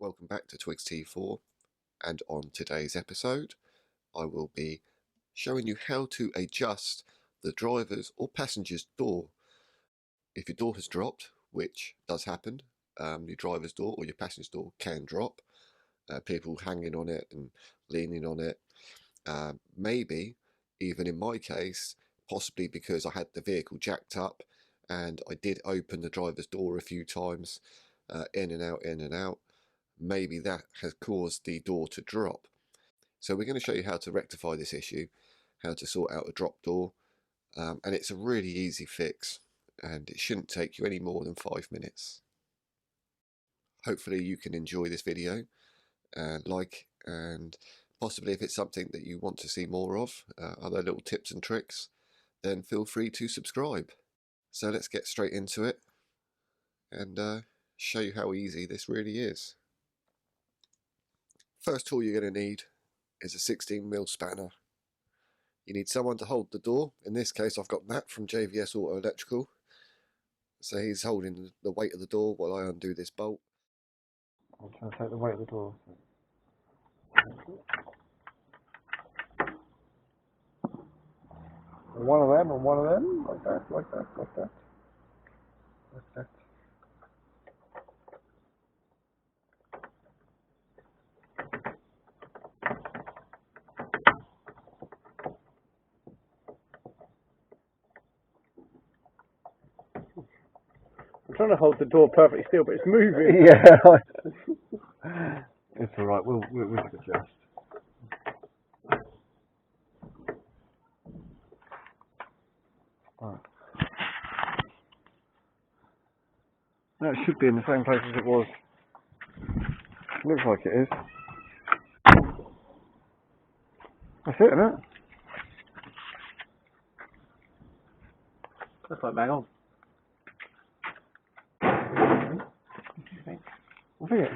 Welcome back to VWT4, and on today's episode I will be showing you how to adjust the driver's or passenger's door. If your door has dropped, which does happen, your driver's door or your passenger's door can drop. People hanging on it and leaning on it. Maybe, even in my case, possibly because I had the vehicle jacked up and I did open the driver's door a few times, in and out, in and out. Maybe that has caused the door to drop. So we're going to show you how to rectify this issue, how to sort out a drop door, and it's a really easy fix and it shouldn't take you any more than 5 minutes. Hopefully you can enjoy this video and and possibly if it's something that you want to see more of, other little tips and tricks, then feel free to subscribe. So let's get straight into it and show you how easy this really is. First tool you're going to need is a 16mm spanner. You need someone to hold the door. In this case I've got Matt from JVS Auto Electrical. So he's holding the weight of the door while I undo this bolt. I'm trying to take the weight of the door. One of them and one of them, like that, like that, like that, like that. I'm trying to hold the door perfectly still, but it's moving. Yeah. It's alright, we'll adjust. Right. No, it should be in the same place as it was. Looks like it is. That's it, isn't it? That's like bang on. I think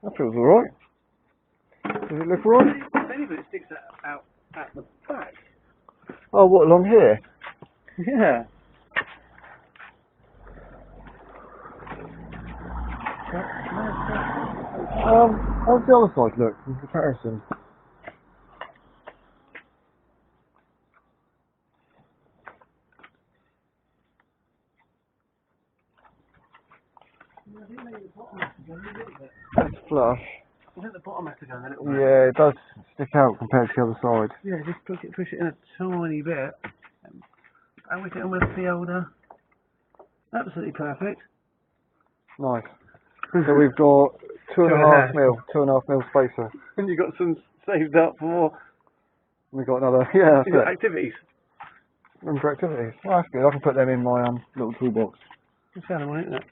that feels alright. Does it look alright? Only but it sticks out at the back. Oh, what, along here? Yeah. How's the other side look in comparison? That's flush. I think the bottom has to go in a little bit. Yeah, it does stick out compared to the other side. Yeah, just push it in a tiny bit. And we get almost the older. Absolutely perfect. Nice. So we've got 2.5 mil spacer. And you got some saved up for We've got another, yeah, that's it. activities. Room for activities. Oh, that's good. I can put them in my little toolbox. It's found one, isn't it?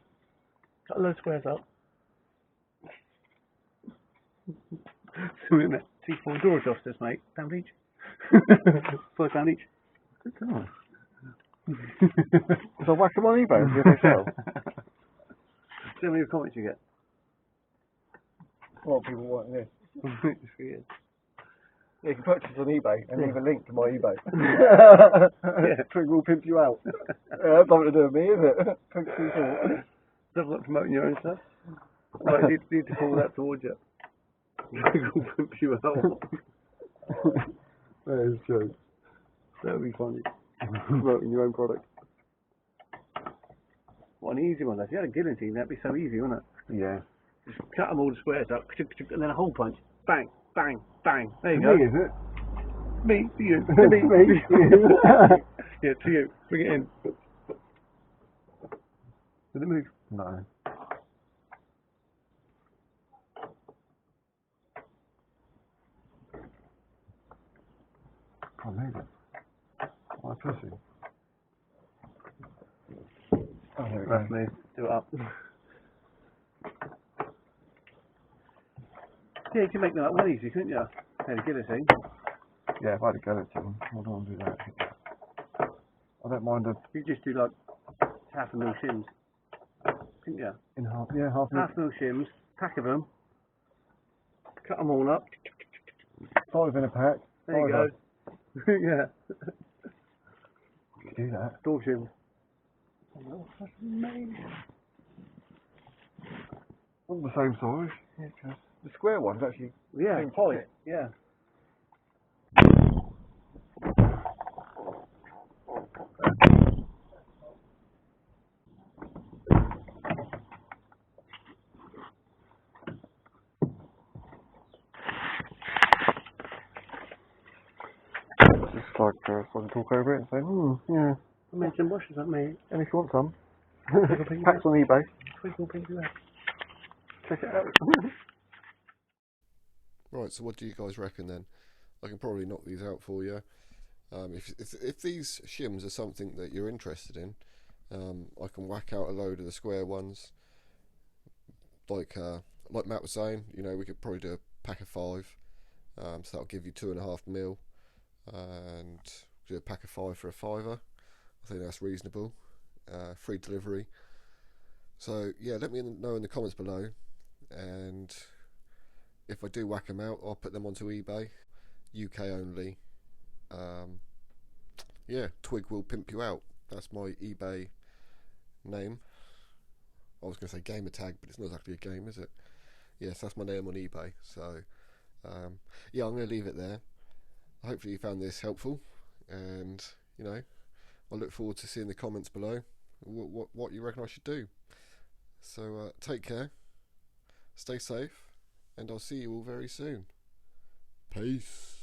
Got a load of squares up. So we met T4 door adjusters, mate. £1 each. £5 each. Good time. So I whack them on eBay and see if they sell. See how many comments you get. What people want this? Yeah. Yeah, you can purchase on eBay and leave a link to my eBay. Yeah. Twig will pimp you out. That's nothing to do with me, is it? Stuff like promoting your own stuff. Right, you need to pull that towards you. We'll pimp you out. That is true. That would be funny. Promoting your own product. What an easy one. If you had a guillotine, that'd be so easy, wouldn't it? Yeah. Just cut them all the squares up, and then a hole punch. Bang, bang, bang. There you To go. me, is it? Me, to you. To me, to you. Yeah, to you. Bring it in. Did it move? No. Can't move it. Oh, pussy. Oh, there we go. That's me. Do it up. Yeah, you can make that one easy, couldn't you? Had a guillotine. Yeah, if I had to go to them, I don't want to do that. I don't mind a You just do like half a mil shims, couldn't you? in half. Yeah, half. Half mil shims, pack of them, cut them all up. 5 in a pack. There you go. Yeah. You can do that. Door shims. Oh, that's amazing. All the same size. Yeah, just the square one's actually Yeah. being polished. Yeah. Just like so I can talk over it and say, yeah. I made some washes up, mate. And if you want some, packs on eBay. Twinkle pink left. Check it out. Right, so what do you guys reckon then? I can probably knock these out for you. If these shims are something that you're interested in, I can whack out a load of the square ones. Like Matt was saying, you know, we could probably do a pack of 5, so that'll give you 2.5 mil, and do a pack of 5 for a £5. I think that's reasonable. Free delivery. So yeah, let me know in the comments below, and if I do whack them out, I'll put them onto eBay. UK only. Yeah, Twig will pimp you out. That's my eBay name. I was going to say gamer tag, but it's not exactly a game, is it? Yes, that's my name on eBay. So yeah, I'm going to leave it there. Hopefully you found this helpful, and you know, I look forward to seeing the comments below what you reckon I should do. So take care, stay safe, and I'll see you all very soon. Peace.